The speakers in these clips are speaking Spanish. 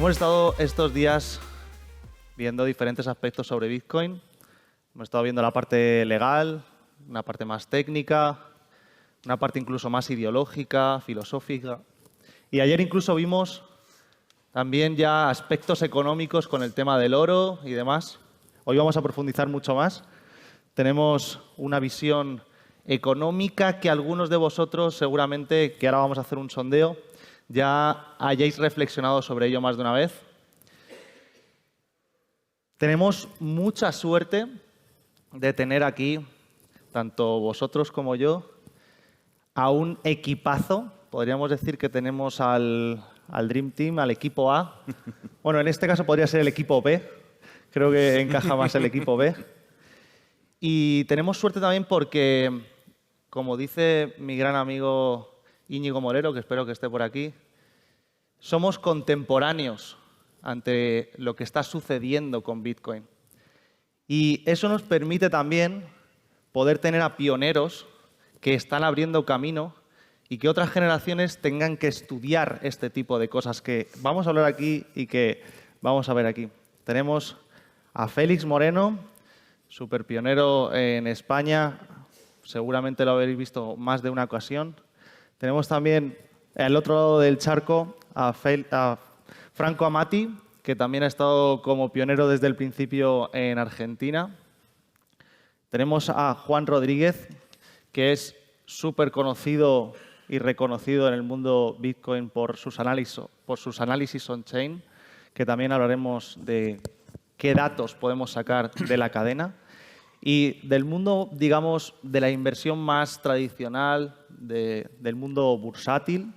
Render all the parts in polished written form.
Hemos estado estos días viendo diferentes aspectos sobre Bitcoin. Hemos estado viendo la parte legal, una parte más técnica, una parte incluso más ideológica, filosófica. Y ayer incluso vimos también ya aspectos económicos con el tema del oro y demás. Hoy vamos a profundizar mucho más. Tenemos una visión económica que algunos de vosotros seguramente, que ahora vamos a hacer un sondeo, ya hayáis reflexionado sobre ello más de una vez. Tenemos mucha suerte de tener aquí, tanto vosotros como yo, a un equipazo. Podríamos decir que tenemos al Dream Team, al equipo A. Bueno, en este caso podría ser el equipo B. Creo que encaja más el equipo B. Y tenemos suerte también porque, como dice mi gran amigo Íñigo Morero, que espero que esté por aquí, somos contemporáneos ante lo que está sucediendo con Bitcoin. Y eso nos permite también poder tener a pioneros que están abriendo camino y que otras generaciones tengan que estudiar este tipo de cosas que vamos a hablar aquí y que vamos a ver aquí. Tenemos a Félix Moreno, súper pionero en España, seguramente lo habéis visto más de una ocasión. Tenemos también al otro lado del charco a Franco Amati, que también ha estado como pionero desde el principio en Argentina. Tenemos a Juan Rodríguez, que es súper conocido y reconocido en el mundo Bitcoin por sus análisis on-chain, que también hablaremos de qué datos podemos sacar de la cadena. Y del mundo, digamos, de la inversión más tradicional, del mundo bursátil,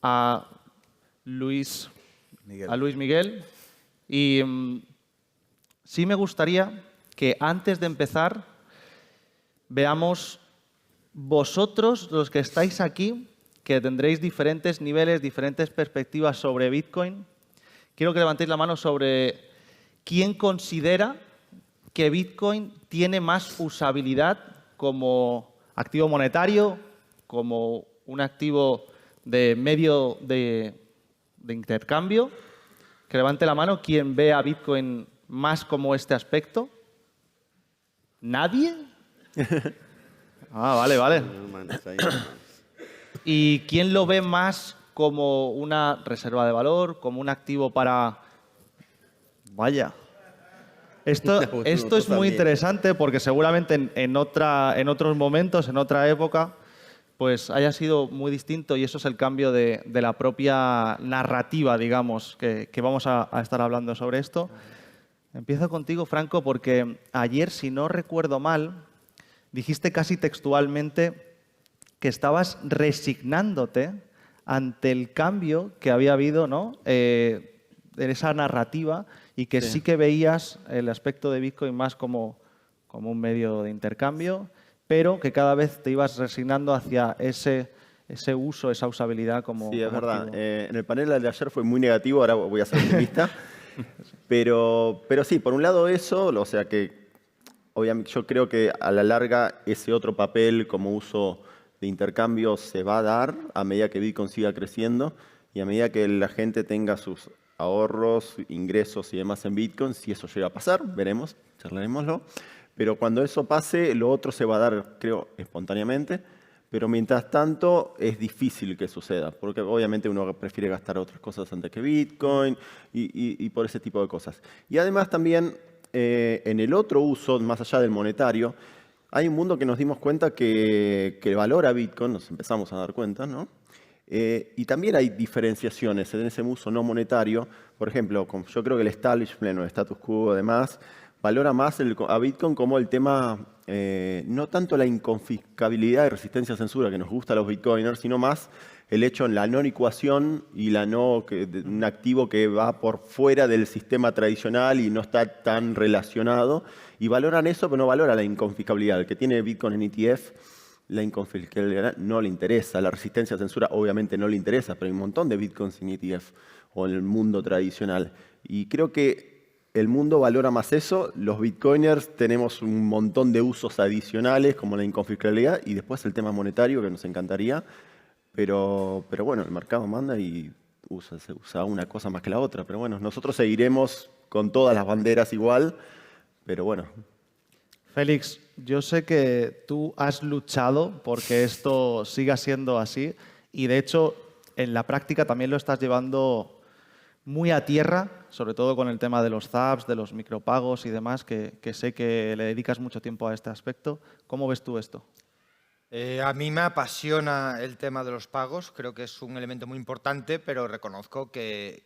a Luis Miguel. Y sí me gustaría que antes de empezar veamos vosotros, los que estáis aquí, que tendréis diferentes niveles, diferentes perspectivas sobre Bitcoin. Quiero que levantéis la mano sobre quién considera que Bitcoin tiene más usabilidad como activo monetario, como un activo de medio de intercambio. Que levante la mano quien ve a Bitcoin más como este aspecto. ¿Nadie? Vale. ¿Y quién lo ve más como una reserva de valor, como un activo para...? Vaya. Esto es muy interesante porque seguramente en otros momentos, en otra época, pues haya sido muy distinto y eso es el cambio de la propia narrativa, digamos, que vamos a estar hablando sobre esto. Empiezo contigo, Franco, porque ayer, si no recuerdo mal, dijiste casi textualmente que estabas resignándote ante el cambio que había habido, ¿no?, en esa narrativa y que sí que veías el aspecto de Bitcoin más como un medio de intercambio, pero que cada vez te ibas resignando hacia ese uso, esa usabilidad como... Sí, es verdad. En el panel de ayer fue muy negativo, ahora voy a ser optimista. pero sí, por un lado eso, o sea que obviamente yo creo que a la larga ese otro papel como uso de intercambio se va a dar a medida que Bitcoin siga creciendo y a medida que la gente tenga sus ahorros, ingresos y demás en Bitcoin. Si eso llega a pasar, veremos, charlaremoslo. Pero cuando eso pase, lo otro se va a dar, creo, espontáneamente. Pero mientras tanto, es difícil que suceda, porque obviamente uno prefiere gastar otras cosas antes que Bitcoin y por ese tipo de cosas. Y además también, en el otro uso, más allá del monetario, hay un mundo que nos dimos cuenta que valora Bitcoin, nos empezamos a dar cuenta, ¿no? Y también hay diferenciaciones en ese uso no monetario. Por ejemplo, yo creo que el establishment o el status quo, además, valora más a Bitcoin como el tema, no tanto la inconfiscabilidad y resistencia a censura que nos gusta a los bitcoiners, sino más el hecho en la no licuación y un activo que va por fuera del sistema tradicional y no está tan relacionado. Y valoran eso, pero no valora la inconfiscabilidad. El que tiene Bitcoin en ETF, la inconfiscabilidad no le interesa, la resistencia a censura obviamente no le interesa, pero hay un montón de Bitcoins en ETF o en el mundo tradicional. Y creo que el mundo valora más eso. Los Bitcoiners tenemos un montón de usos adicionales como la inconfiscabilidad y después el tema monetario que nos encantaría. Pero bueno, el mercado manda y se usa una cosa más que la otra. Pero bueno, nosotros seguiremos con todas las banderas igual, pero bueno. Félix, yo sé que tú has luchado porque esto siga siendo así y de hecho en la práctica también lo estás llevando muy a tierra, sobre todo con el tema de los zaps, de los micropagos y demás, que sé que le dedicas mucho tiempo a este aspecto. ¿Cómo ves tú esto? A mí me apasiona el tema de los pagos, creo que es un elemento muy importante, pero reconozco que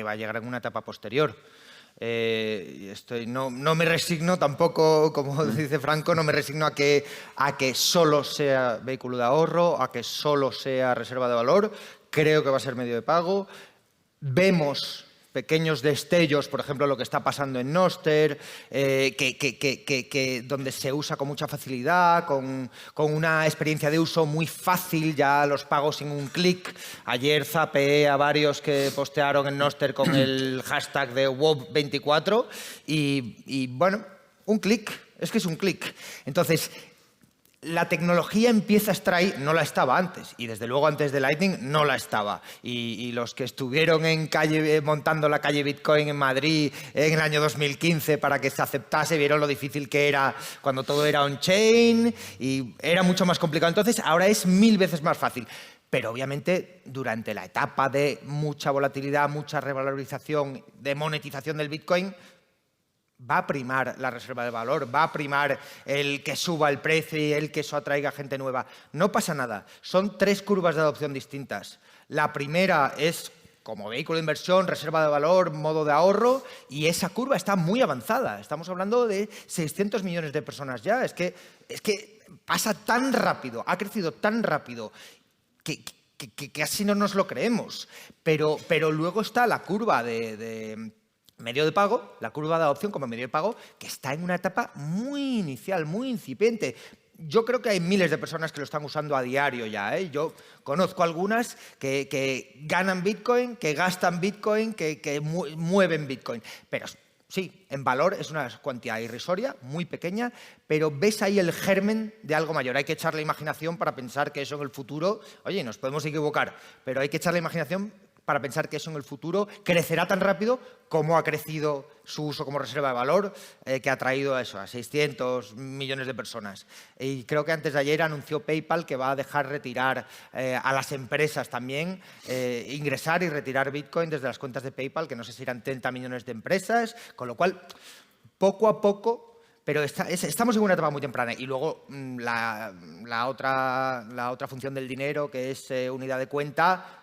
va a llegar en una etapa posterior. No me resigno tampoco, como dice Franco, no me resigno a que solo sea vehículo de ahorro, a que solo sea reserva de valor. Creo que va a ser medio de pago. Vemos pequeños destellos, por ejemplo, lo que está pasando en Nostr, donde se usa con mucha facilidad, con una experiencia de uso muy fácil, ya los pagos en un clic. Ayer zapeé a varios que postearon en Nostr con el hashtag de WOB24 y bueno, un clic, es que es un clic. Entonces, la tecnología empieza a estar ahí, no la estaba antes, y desde luego antes de Lightning no la estaba. Y los que estuvieron montando la calle Bitcoin en Madrid en el año 2015 para que se aceptase, vieron lo difícil que era cuando todo era on-chain y era mucho más complicado. Entonces ahora es 1000 veces más fácil. Pero obviamente durante la etapa de mucha volatilidad, mucha revalorización, de monetización del Bitcoin, va a primar la reserva de valor, va a primar el que suba el precio y el que eso atraiga gente nueva. No pasa nada. Son 3 curvas de adopción distintas. La primera es como vehículo de inversión, reserva de valor, modo de ahorro, y esa curva está muy avanzada. Estamos hablando de 600 millones de personas ya. Es que pasa tan rápido, ha crecido tan rápido que casi no nos lo creemos. Pero luego está la curva de medio de pago, la curva de adopción como medio de pago, que está en una etapa muy inicial, muy incipiente. Yo creo que hay miles de personas que lo están usando a diario ya, ¿eh? Yo conozco algunas que ganan Bitcoin, que gastan Bitcoin, que mueven Bitcoin. Pero sí, en valor es una cuantía irrisoria, muy pequeña, pero ves ahí el germen de algo mayor. Hay que echarle imaginación para pensar que eso en el futuro, oye, nos podemos equivocar, pero hay que echarle imaginación para pensar que eso en el futuro crecerá tan rápido como ha crecido su uso como reserva de valor, que ha traído a 600 millones de personas. Y creo que antes de ayer anunció PayPal que va a dejar retirar a las empresas también, ingresar y retirar Bitcoin desde las cuentas de PayPal, que no sé si eran 30 millones de empresas, con lo cual, poco a poco, pero estamos en una etapa muy temprana. Y luego la otra función del dinero, que es unidad de cuenta,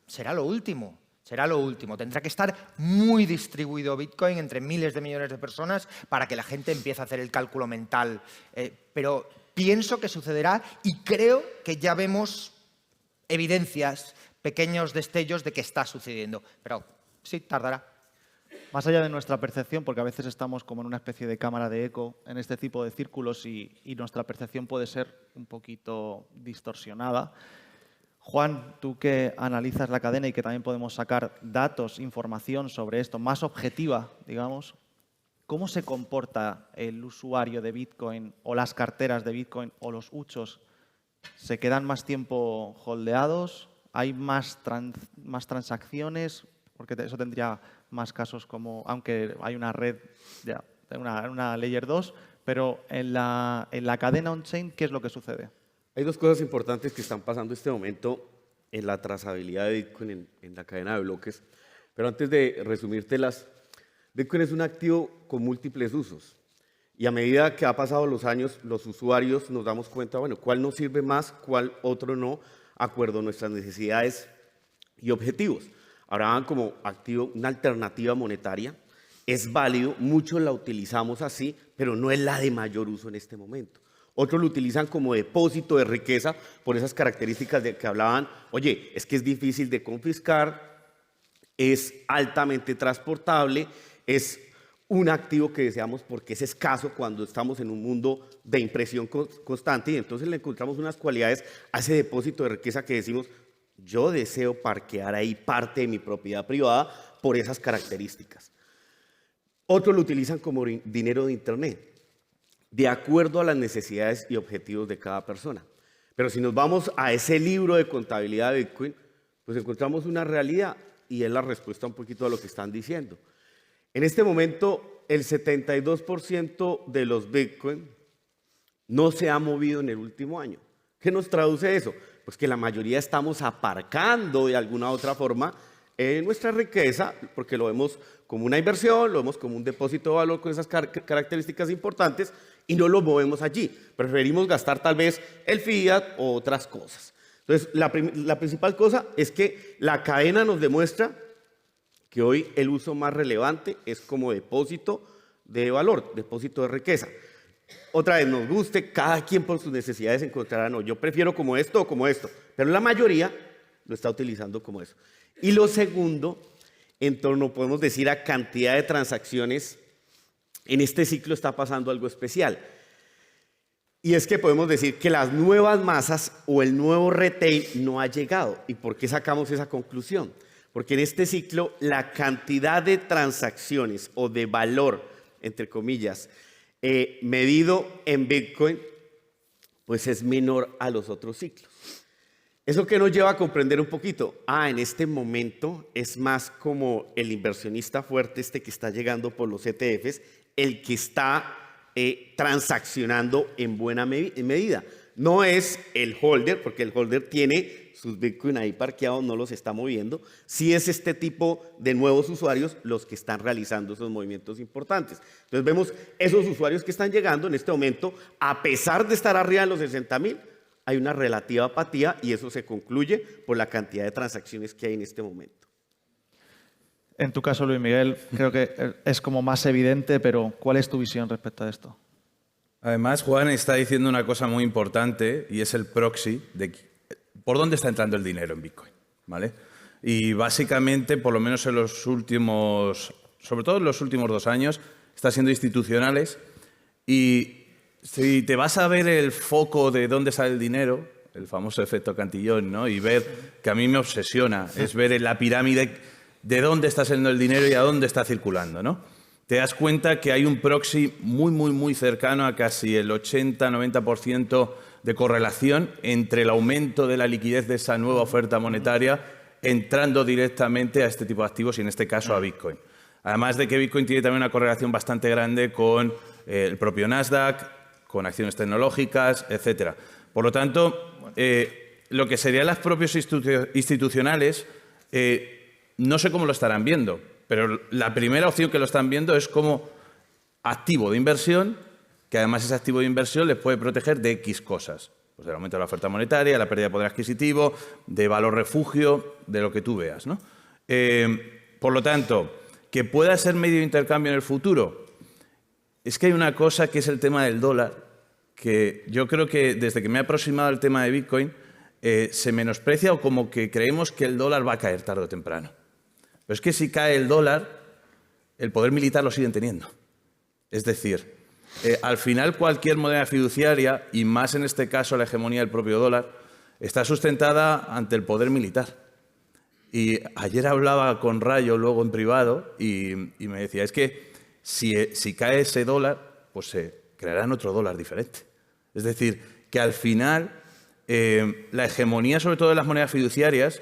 será lo último. Será lo último. Tendrá que estar muy distribuido Bitcoin entre miles de millones de personas para que la gente empiece a hacer el cálculo mental. Pero pienso que sucederá y creo que ya vemos evidencias, pequeños destellos de que está sucediendo. Pero sí, tardará. Más allá de nuestra percepción, porque a veces estamos como en una especie de cámara de eco en este tipo de círculos y nuestra percepción puede ser un poquito distorsionada. Juan, tú que analizas la cadena y que también podemos sacar datos, información sobre esto, más objetiva, digamos, ¿cómo se comporta el usuario de Bitcoin o las carteras de Bitcoin o los huchos? ¿Se quedan más tiempo holdeados? ¿Hay más transacciones? Porque eso tendría más casos como, aunque hay una red, ya, una Layer 2, pero en la cadena on-chain, ¿qué es lo que sucede? Hay 2 cosas importantes que están pasando en este momento en la trazabilidad de Bitcoin en la cadena de bloques. Pero antes de resumírtelas, Bitcoin es un activo con múltiples usos. Y a medida que ha pasado los años, los usuarios nos damos cuenta, bueno, cuál nos sirve más, cuál otro no, acuerdo a nuestras necesidades y objetivos. Ahora van como activo una alternativa monetaria. Es válido, muchos la utilizamos así, pero no es la de mayor uso en este momento. Otros lo utilizan como depósito de riqueza por esas características de que hablaban. Oye, es que es difícil de confiscar, es altamente transportable, es un activo que deseamos porque es escaso cuando estamos en un mundo de impresión constante y entonces le encontramos unas cualidades a ese depósito de riqueza que decimos, yo deseo parquear ahí parte de mi propiedad privada por esas características. Otros lo utilizan como dinero de Internet, de acuerdo a las necesidades y objetivos de cada persona. Pero si nos vamos a ese libro de contabilidad de Bitcoin, pues encontramos una realidad y es la respuesta un poquito a lo que están diciendo. En este momento, el 72% de los Bitcoin no se ha movido en el último año. ¿Qué nos traduce eso? Pues que la mayoría estamos aparcando de alguna u otra forma nuestra riqueza, porque lo vemos como una inversión, lo vemos como un depósito de valor con esas características importantes y no lo movemos allí. Preferimos gastar tal vez el fiat o otras cosas. Entonces, la principal cosa es que la cadena nos demuestra que hoy el uso más relevante es como depósito de valor, depósito de riqueza. Otra vez, nos guste, cada quien por sus necesidades encontrará, no, yo prefiero como esto o como esto, pero la mayoría lo está utilizando como eso. Y lo segundo, en torno, podemos decir, a cantidad de transacciones, en este ciclo está pasando algo especial. Y es que podemos decir que las nuevas masas o el nuevo retail no ha llegado. ¿Y por qué sacamos esa conclusión? Porque en este ciclo la cantidad de transacciones o de valor, entre comillas, medido en Bitcoin, pues es menor a los otros ciclos. ¿Eso qué nos lleva a comprender un poquito? En este momento es más como el inversionista fuerte, que está llegando por los ETFs, el que está transaccionando en buena medida. No es el holder, porque el holder tiene sus Bitcoin ahí parqueados, no los está moviendo. Sí es este tipo de nuevos usuarios los que están realizando esos movimientos importantes. Entonces vemos esos usuarios que están llegando en este momento, a pesar de estar arriba de los 60,000, hay una relativa apatía y eso se concluye por la cantidad de transacciones que hay en este momento. En tu caso, Luis Miguel, creo que es como más evidente, pero ¿cuál es tu visión respecto a esto? Además, Juan está diciendo una cosa muy importante y es el proxy de por dónde está entrando el dinero en Bitcoin, ¿vale? Y básicamente, por lo menos en los últimos, sobre todo en los últimos 2 años, está siendo institucionales y si te vas a ver el foco de dónde sale el dinero, el famoso efecto Cantillón, ¿no? Y ver, que a mí me obsesiona, es ver en la pirámide de dónde está saliendo el dinero y a dónde está circulando, ¿no? Te das cuenta que hay un proxy muy cercano a casi el 80-90% de correlación entre el aumento de la liquidez de esa nueva oferta monetaria entrando directamente a este tipo de activos y en este caso a Bitcoin. Además de que Bitcoin tiene también una correlación bastante grande con el propio Nasdaq, con acciones tecnológicas, etcétera. Por lo tanto, lo que serían las propios institucionales, no sé cómo lo estarán viendo, pero la primera opción que lo están viendo es como activo de inversión, que además ese activo de inversión les puede proteger de X cosas. Pues del aumento de la oferta monetaria, la pérdida de poder adquisitivo, de valor refugio, de lo que tú veas, ¿no? Por lo tanto, que pueda ser medio de intercambio en el futuro, es que hay una cosa que es el tema del dólar, que yo creo que desde que me he aproximado al tema de Bitcoin, se menosprecia o como que creemos que el dólar va a caer tarde o temprano. Pero es que si cae el dólar, el poder militar lo siguen teniendo. Es decir, al final cualquier moneda fiduciaria, y más en este caso la hegemonía del propio dólar, está sustentada ante el poder militar. Y ayer hablaba con Rayo luego en privado y me decía, es que si cae ese dólar, pues se crearán otro dólar diferente. Es decir, que al final la hegemonía, sobre todo de las monedas fiduciarias,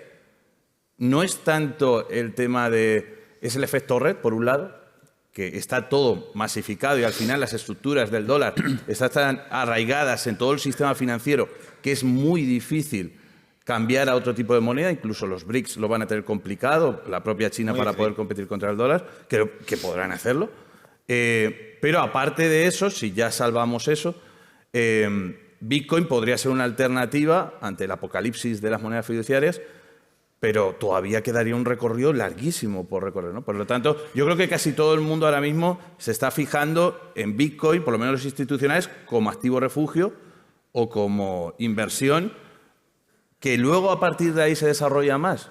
no es tanto el tema es el efecto red, por un lado, que está todo masificado y al final las estructuras del dólar están arraigadas en todo el sistema financiero, que es muy difícil cambiar a otro tipo de moneda, incluso los BRICS lo van a tener complicado, la propia China para poder competir contra el dólar, creo que podrán hacerlo. Pero aparte de eso, si ya salvamos eso, Bitcoin podría ser una alternativa ante el apocalipsis de las monedas fiduciarias, pero todavía quedaría un recorrido larguísimo por recorrer, ¿no? Por lo tanto, yo creo que casi todo el mundo ahora mismo se está fijando en Bitcoin, por lo menos los institucionales, como activo refugio o como inversión, que luego a partir de ahí se desarrolla más.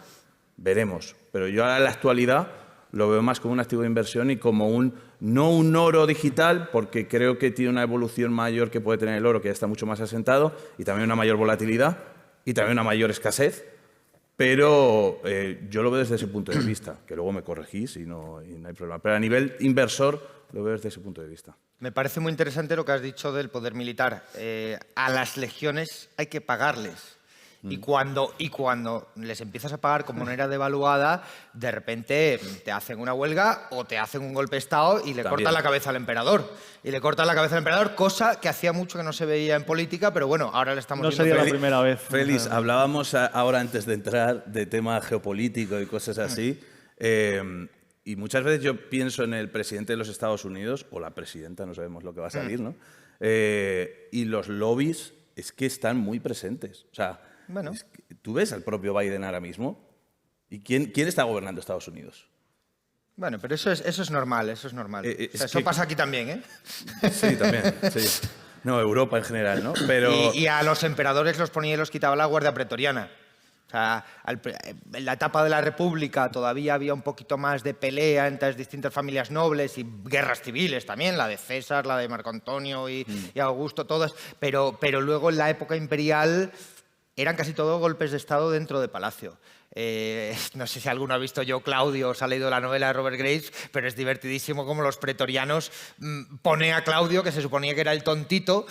Veremos. Pero yo ahora en la actualidad lo veo más como un activo de inversión y como no un oro digital, porque creo que tiene una evolución mayor que puede tener el oro, que ya está mucho más asentado, y también una mayor volatilidad y también una mayor escasez. Pero yo lo veo desde ese punto de vista, que luego me corregís y no hay problema. Pero a nivel inversor lo veo desde ese punto de vista. Me parece muy interesante lo que has dicho del poder militar. A las legiones hay que pagarles. Y cuando les empiezas a pagar con moneda devaluada, de repente te hacen una huelga o te hacen un golpe de Estado y le cortan la cabeza al emperador. Y le cortan la cabeza al emperador, cosa que hacía mucho que no se veía en política, pero bueno, ahora le estamos viendo. No sería la primera vez. Félix, hablábamos ahora antes de entrar de tema geopolítico y cosas así. Y muchas veces yo pienso en el presidente de los Estados Unidos, o la presidenta, no sabemos lo que va a salir, ¿no? Y los lobbies es que están muy presentes. O sea, Bueno. tú ves al propio Biden ahora mismo. ¿Y quién está gobernando Estados Unidos? Bueno, pero eso es normal, eso es normal. Es O sea, eso que- pasa aquí también, ¿eh? Sí, también. Sí. No, Europa en general, ¿no? Pero Y a los emperadores los ponía y los quitaba la Guardia Pretoriana. O sea, en la etapa de la República todavía había un poquito más de pelea entre las distintas familias nobles y guerras civiles también, la de César, la de Marco Antonio y Augusto, todas. Pero luego en la época imperial eran casi todos golpes de Estado dentro de palacio. No sé si alguno ha visto Yo, Claudio, os ha leído la novela de Robert Graves, pero es divertidísimo como los pretorianos ponen a Claudio, que se suponía que era el tontito,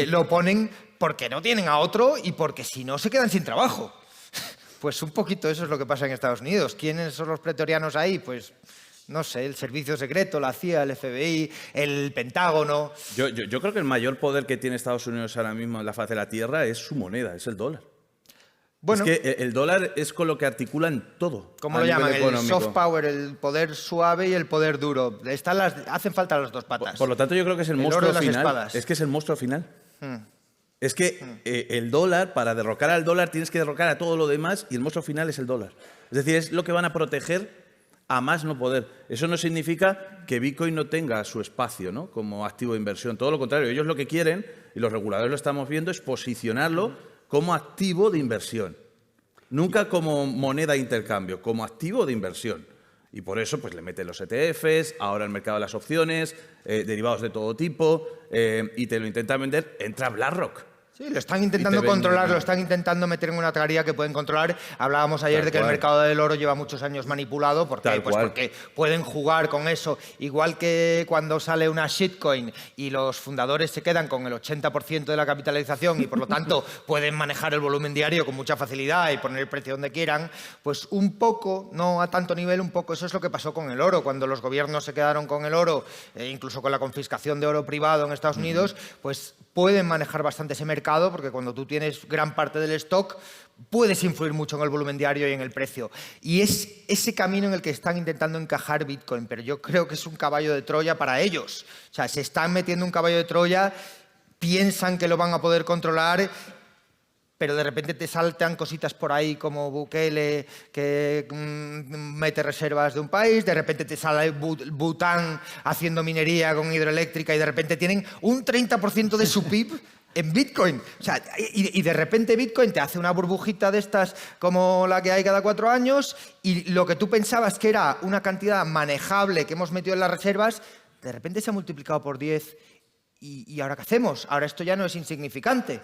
lo ponen porque no tienen a otro y porque si no se quedan sin trabajo. Pues un poquito eso es lo que pasa en Estados Unidos. ¿Quiénes son los pretorianos ahí? Pues no sé, el servicio secreto, la CIA, el FBI, el Pentágono. yo creo que el mayor poder que tiene Estados Unidos ahora mismo en la faz de la Tierra es su moneda, es el dólar. Bueno, Es que el dólar es con lo que articulan todo. ¿cómo a lo nivel llaman? El económico. soft power, el poder suave y el poder duro. Hacen falta las dos patas. Por lo tanto, yo creo que es el El oro monstruo de las final. espadas. Es que es el monstruo final. Es que el dólar, para derrocar al dólar, tienes que derrocar a todo lo demás y el monstruo final es el dólar. Es decir, es lo que van a proteger a más no poder. Eso no significa que Bitcoin no tenga su espacio, ¿no?, como activo de inversión. Todo lo contrario, ellos lo que quieren, y los reguladores lo estamos viendo, es posicionarlo como activo de inversión. Nunca como moneda de intercambio, como activo de inversión. Y por eso pues, le meten los ETFs, ahora el mercado de las opciones, derivados de todo tipo, y te lo intentan vender. Entra BlackRock. Sí, lo están intentando Y te ven- controlar, lo están intentando meter en una teoría que pueden controlar. Hablábamos ayer Tal de que el cual. mercado del oro lleva muchos años manipulado. ¿Por qué? Tal Pues cual. porque pueden jugar con eso. Igual que cuando sale una shitcoin y los fundadores se quedan con el 80% de la capitalización y por lo tanto pueden manejar el volumen diario con mucha facilidad y poner el precio donde quieran, pues un poco, no a tanto nivel, un poco eso es lo que pasó con el oro. Cuando los gobiernos se quedaron con el oro, incluso con la confiscación de oro privado en Estados Unidos, pues pueden manejar bastante ese mercado porque cuando tú tienes gran parte del stock puedes influir mucho en el volumen diario y en el precio. Y es ese camino en el que están intentando encajar Bitcoin, pero yo creo que es un caballo de Troya para ellos. O sea, se están metiendo un caballo de Troya, piensan que lo van a poder controlar, pero de repente te saltan cositas por ahí como Bukele que mete reservas de un país, de repente te sale Bután haciendo minería con hidroeléctrica y de repente tienen un 30% de su PIB en Bitcoin. O sea, y de repente Bitcoin te hace una burbujita de estas como la que hay cada 4 años y lo que tú pensabas que era una cantidad manejable que hemos metido en las reservas, de repente se ha multiplicado por 10 y ¿ahora qué hacemos? Ahora esto ya no es insignificante.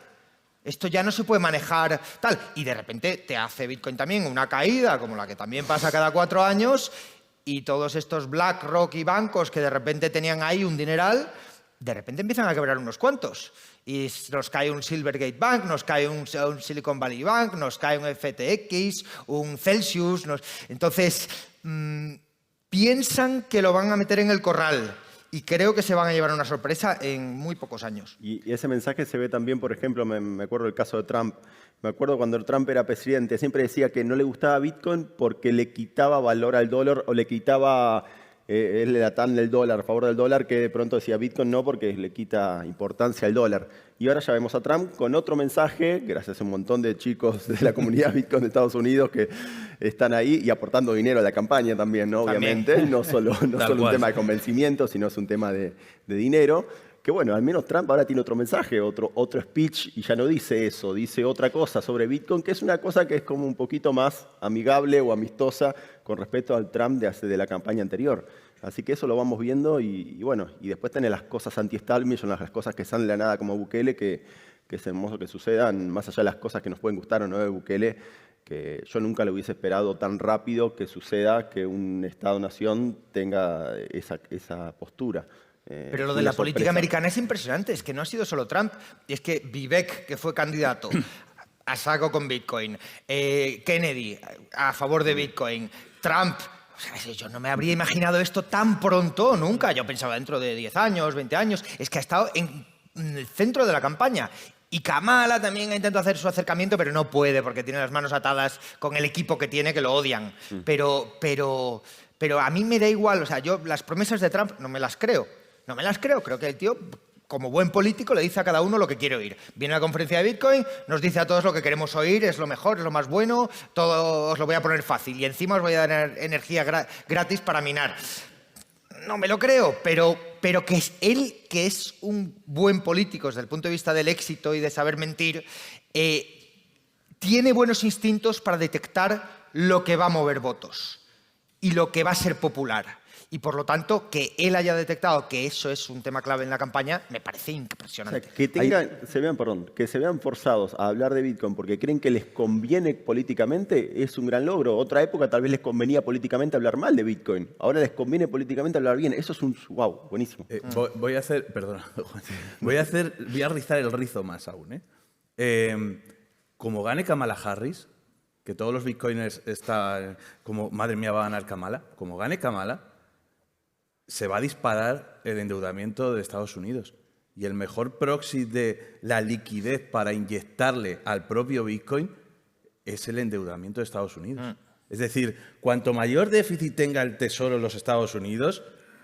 Esto ya no se puede manejar tal. Y de repente te hace Bitcoin también una caída, como la que también pasa cada 4 años, y todos estos BlackRock y bancos que de repente tenían ahí un dineral, de repente empiezan a quebrar unos cuantos. Y nos cae un Silvergate Bank, nos cae un Silicon Valley Bank, nos cae un FTX, un Celsius. Entonces, piensan que lo van a meter en el corral. Y creo que se van a llevar una sorpresa en muy pocos años. Y ese mensaje se ve también, por ejemplo, me acuerdo del caso de Trump. Me acuerdo cuando Trump era presidente, siempre decía que no le gustaba Bitcoin porque le quitaba valor al dólar o le quitaba, él era tan del dólar, a favor del dólar, que de pronto decía Bitcoin no porque le quita importancia al dólar. Y ahora ya vemos a Trump con otro mensaje, gracias a un montón de chicos de la comunidad Bitcoin de Estados Unidos que están ahí y aportando dinero a la campaña también, ¿no? También. Obviamente, no solo un cual. tema de convencimiento, sino es un tema de dinero. Que bueno, al menos Trump ahora tiene otro mensaje, otro speech, y ya no dice eso, dice otra cosa sobre Bitcoin, que es una cosa que es como un poquito más amigable o amistosa con respecto al Trump de la campaña anterior. Así que eso lo vamos viendo y bueno, y después tenés las cosas anti-establishment, las cosas que salen de la nada como Bukele, que es hermoso que sucedan, más allá de las cosas que nos pueden gustar o no de Bukele, que yo nunca lo hubiese esperado tan rápido que suceda que un Estado-nación tenga esa postura. Pero lo Es de una la política sorpresa. americana es impresionante, es que no ha sido solo Trump, y es que Vivek, que fue candidato, a saco con Bitcoin. Kennedy, a favor de Bitcoin. Trump. O sea, yo no me habría imaginado esto tan pronto, nunca. Yo pensaba dentro de 10 años, 20 años. Es que ha estado en el centro de la campaña. Y Kamala también ha intentado hacer su acercamiento, pero no puede porque tiene las manos atadas con el equipo que tiene, que lo odian. Pero a mí me da igual. O sea, yo las promesas de Trump no me las creo. No me las creo. Creo que el tío, como buen político, le dice a cada uno lo que quiere oír. Viene a la conferencia de Bitcoin, nos dice a todos lo que queremos oír, es lo mejor, es lo más bueno, todo os lo voy a poner fácil. Y encima os voy a dar energía gratis para minar. No me lo creo, pero que es él, que es un buen político desde el punto de vista del éxito y de saber mentir, tiene buenos instintos para detectar lo que va a mover votos y lo que va a ser popular. Y por lo tanto, que él haya detectado que eso es un tema clave en la campaña, me parece impresionante. O sea, que se vean forzados a hablar de Bitcoin porque creen que les conviene políticamente es un gran logro. Otra época tal vez les convenía políticamente hablar mal de Bitcoin. Ahora les conviene políticamente hablar bien. Eso es un wow, buenísimo. Voy a hacer, perdona, voy a rizar el rizo más aún. Como gane Kamala Harris, que todos los bitcoiners están como, madre mía, va a ganar Kamala. Como gane Kamala, se va a disparar el endeudamiento de Estados Unidos. Y el mejor proxy de la liquidez para inyectarle al propio Bitcoin es el endeudamiento de Estados Unidos. Es decir, cuanto mayor déficit tenga el Tesoro en los Estados Unidos,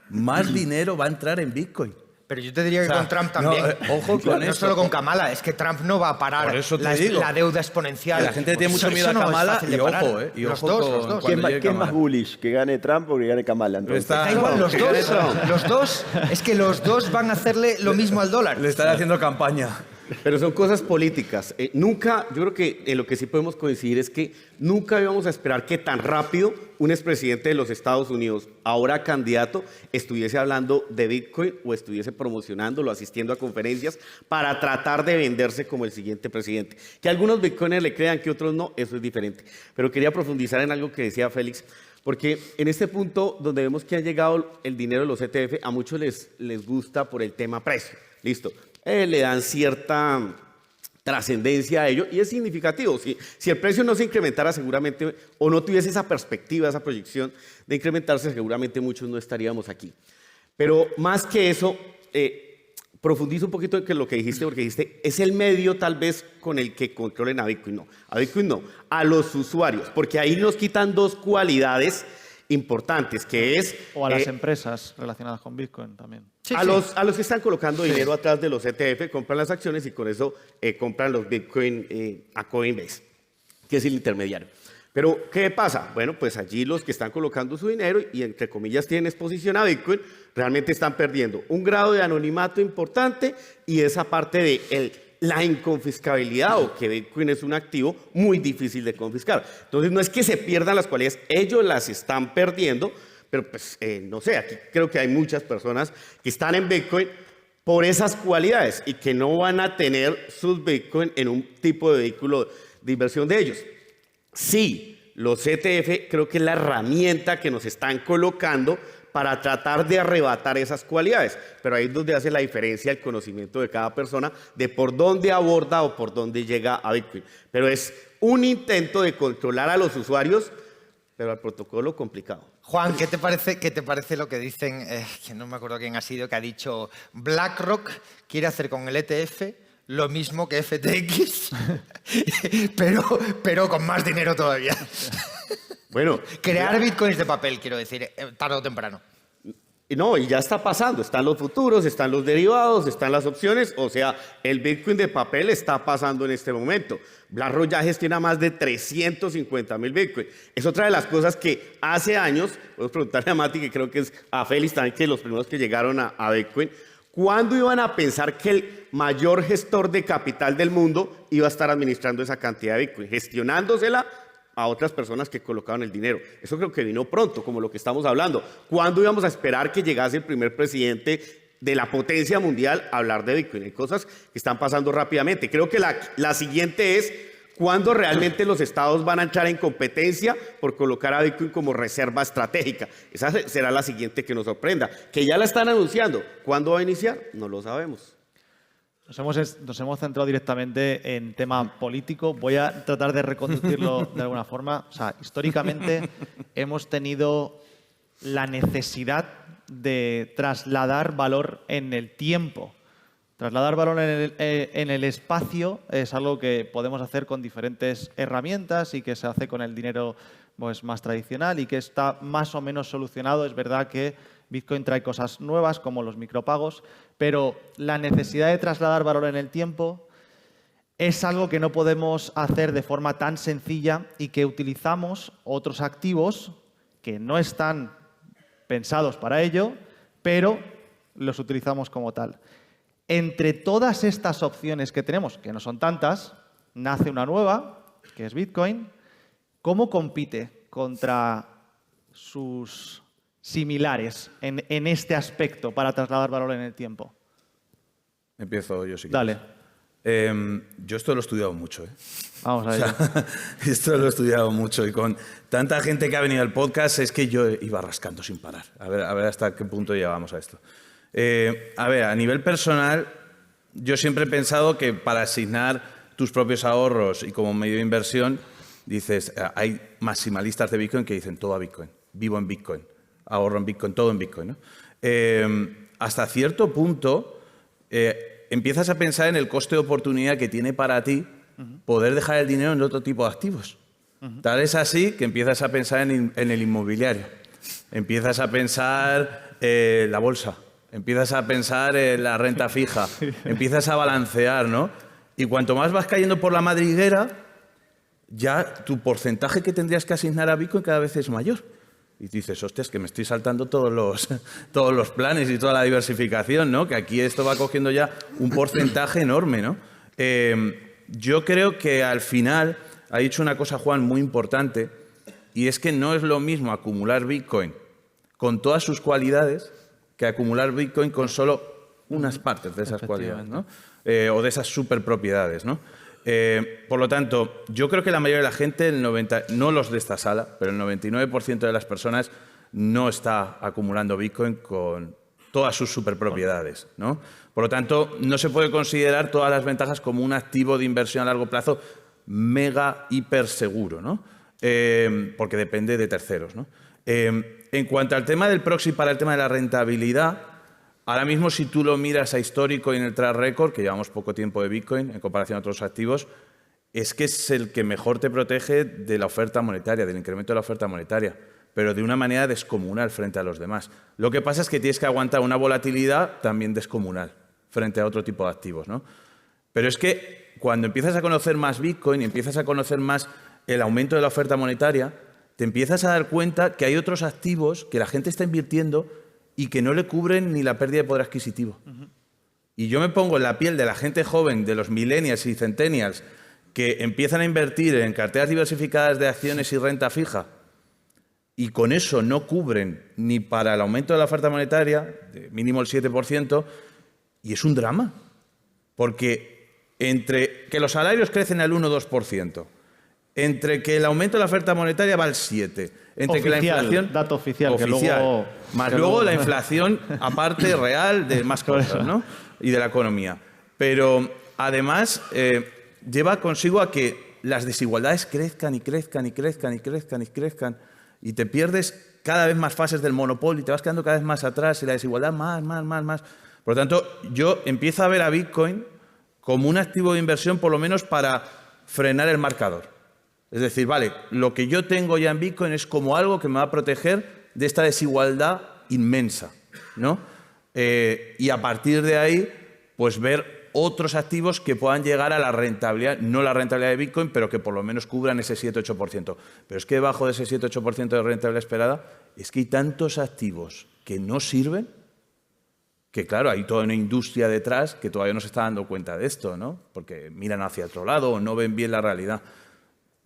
más dinero va a entrar en Bitcoin. Pero yo te diría que con Trump también. Ojo con no esto. solo con Kamala, es que Trump no va a parar Por eso te digo. la deuda exponencial. La gente tiene mucho miedo a Kamala y ojo, y los ojo dos, con los dos. cuando llegue ¿Quién es más Kamala. bullish? ¿Que gane Trump o que gane Kamala? Entonces? Da igual, los dos. Los dos. Es que los dos van a hacerle lo mismo al dólar. Le están haciendo campaña. Pero son cosas políticas. Nunca, yo creo que en lo que sí podemos coincidir es que nunca íbamos a esperar que tan rápido un expresidente de los Estados Unidos, ahora candidato, estuviese hablando de Bitcoin o estuviese promocionándolo, asistiendo a conferencias para tratar de venderse como el siguiente presidente. Que algunos bitcoiners le crean, que otros no, eso es diferente. Pero quería profundizar en algo que decía Félix, porque en este punto donde vemos que ha llegado el dinero de los ETF, a muchos les gusta por el tema precio. Listo. Le dan cierta trascendencia a ello y es significativo. Si el precio no se incrementara seguramente, o no tuviese esa perspectiva, esa proyección de incrementarse, seguramente muchos no estaríamos aquí. Pero más que eso, profundizo un poquito en lo que dijiste, porque dijiste, es el medio tal vez con el que controlen a Bitcoin. No, a Bitcoin no, a los usuarios, porque ahí nos quitan dos cualidades importantes, que es... O a las empresas relacionadas con Bitcoin también. A los que están colocando dinero atrás de los ETF, compran las acciones y con eso compran los Bitcoin a Coinbase, que es el intermediario. Pero, ¿qué pasa? Bueno, pues allí los que están colocando su dinero y, entre comillas, tienen exposición a Bitcoin, realmente están perdiendo un grado de anonimato importante y esa parte de la inconfiscabilidad, o que Bitcoin es un activo muy difícil de confiscar. Entonces, no es que se pierdan las cualidades, ellos las están perdiendo, pero pues, no sé, aquí creo que hay muchas personas que están en Bitcoin por esas cualidades y que no van a tener sus Bitcoin en un tipo de vehículo de inversión de ellos. Sí, los ETF creo que es la herramienta que nos están colocando para tratar de arrebatar esas cualidades, pero ahí es donde hace la diferencia el conocimiento de cada persona de por dónde aborda o por dónde llega a Bitcoin. Pero es un intento de controlar a los usuarios, pero al protocolo complicado. Juan, ¿qué te parece lo que dicen, que no me acuerdo quién ha sido, que ha dicho BlackRock quiere hacer con el ETF lo mismo que FTX, pero con más dinero todavía? Bueno, crear bitcoins de papel, quiero decir, tarde o temprano. No, y ya está pasando. Están los futuros, están los derivados, están las opciones. O sea, el Bitcoin de papel está pasando en este momento. BlackRock ya gestiona más de 350,000 Bitcoin. Es otra de las cosas que hace años, podemos preguntarle a Mati, que creo que es a Félix también, que los primeros que llegaron a Bitcoin, ¿cuándo iban a pensar que el mayor gestor de capital del mundo iba a estar administrando esa cantidad de Bitcoin, gestionándosela a otras personas que colocaban el dinero? Eso creo que vino pronto, como lo que estamos hablando. ¿Cuándo íbamos a esperar que llegase el primer presidente de la potencia mundial a hablar de Bitcoin? Hay cosas que están pasando rápidamente. Creo que la siguiente es cuándo realmente los estados van a entrar en competencia por colocar a Bitcoin como reserva estratégica. Esa será la siguiente que nos sorprenda, que ya la están anunciando. ¿Cuándo va a iniciar? No lo sabemos. Nos hemos centrado directamente en tema político. Voy a tratar de reconducirlo de alguna forma. O sea, históricamente hemos tenido la necesidad de trasladar valor en el tiempo. Trasladar valor en el espacio es algo que podemos hacer con diferentes herramientas y que se hace con el dinero pues, más tradicional y que está más o menos solucionado. Es verdad que Bitcoin trae cosas nuevas como los micropagos, pero la necesidad de trasladar valor en el tiempo es algo que no podemos hacer de forma tan sencilla y que utilizamos otros activos que no están pensados para ello, pero los utilizamos como tal. Entre todas estas opciones que tenemos, que no son tantas, nace una nueva, que es Bitcoin. ¿Cómo compite contra sus similares en este aspecto para trasladar valor en el tiempo? Empiezo yo, si Dale. quieres. Yo esto lo he estudiado mucho, ¿eh? Vamos a ello. Esto lo he estudiado mucho y con tanta gente que ha venido al podcast es que yo iba rascando sin parar. A ver hasta qué punto llegamos a esto. A nivel personal, yo siempre he pensado que para asignar tus propios ahorros y como medio de inversión, dices, hay maximalistas de Bitcoin que dicen todo a Bitcoin, vivo en Bitcoin, ahorro en Bitcoin, todo en Bitcoin, ¿no? Hasta cierto punto empiezas a pensar en el coste de oportunidad que tiene para ti poder dejar el dinero en otro tipo de activos. Tal es así que empiezas a pensar en el inmobiliario, empiezas a pensar la bolsa, empiezas a pensar en la renta fija, empiezas a balancear, ¿no? Y cuanto más vas cayendo por la madriguera, ya tu porcentaje que tendrías que asignar a Bitcoin cada vez es mayor. Y dices, hostias, que me estoy saltando todos los planes y toda la diversificación, ¿no? Que aquí esto va cogiendo ya un porcentaje enorme, ¿no? Yo creo que al final ha dicho una cosa, Juan, muy importante, y es que no es lo mismo acumular Bitcoin con todas sus cualidades que acumular Bitcoin con solo unas partes de esas cualidades, ¿no? O de esas superpropiedades, ¿no? Por lo tanto, yo creo que la mayoría de la gente, no los de esta sala, pero el 99% de las personas no está acumulando Bitcoin con todas sus superpropiedades, ¿no? Por lo tanto, no se puede considerar todas las ventajas como un activo de inversión a largo plazo mega hiper seguro, ¿no? Porque depende de terceros, ¿no? En cuanto al tema del proxy para el tema de la rentabilidad, ahora mismo si tú lo miras a histórico y en el track record, que llevamos poco tiempo de Bitcoin en comparación a otros activos, es que es el que mejor te protege de la oferta monetaria, del incremento de la oferta monetaria, pero de una manera descomunal frente a los demás. Lo que pasa es que tienes que aguantar una volatilidad también descomunal frente a otro tipo de activos, ¿no? Pero es que cuando empiezas a conocer más Bitcoin y empiezas a conocer más el aumento de la oferta monetaria, te empiezas a dar cuenta que hay otros activos que la gente está invirtiendo y que no le cubren ni la pérdida de poder adquisitivo. Y yo me pongo en la piel de la gente joven, de los millennials y centennials, que empiezan a invertir en carteras diversificadas de acciones y renta fija, y con eso no cubren ni para el aumento de la oferta monetaria, de mínimo el 7%, y es un drama. Porque entre que los salarios crecen al 1 o 2%, entre que el aumento de la oferta monetaria va al 7%, entre que la inflación... Dato oficial, que más que luego la inflación, aparte real, de más cosas, ¿no? Y de la economía. Pero además lleva consigo a que las desigualdades crezcan y crezcan y crezcan y crezcan y crezcan, y te pierdes cada vez más fases del monopolio y te vas quedando cada vez más atrás y la desigualdad más. Por lo tanto, yo empiezo a ver a Bitcoin como un activo de inversión por lo menos para frenar el marcador. Es decir, vale, lo que yo tengo ya en Bitcoin es como algo que me va a proteger de esta desigualdad inmensa, ¿no? Y a partir de ahí, pues ver otros activos que puedan llegar a la rentabilidad, no la rentabilidad de Bitcoin, pero que por lo menos cubran ese 7-8%. Pero es que debajo de ese 7-8% de rentabilidad esperada, es que hay tantos activos que no sirven, que claro, hay toda una industria detrás que todavía no se está dando cuenta de esto, ¿no? Porque miran hacia otro lado o no ven bien la realidad.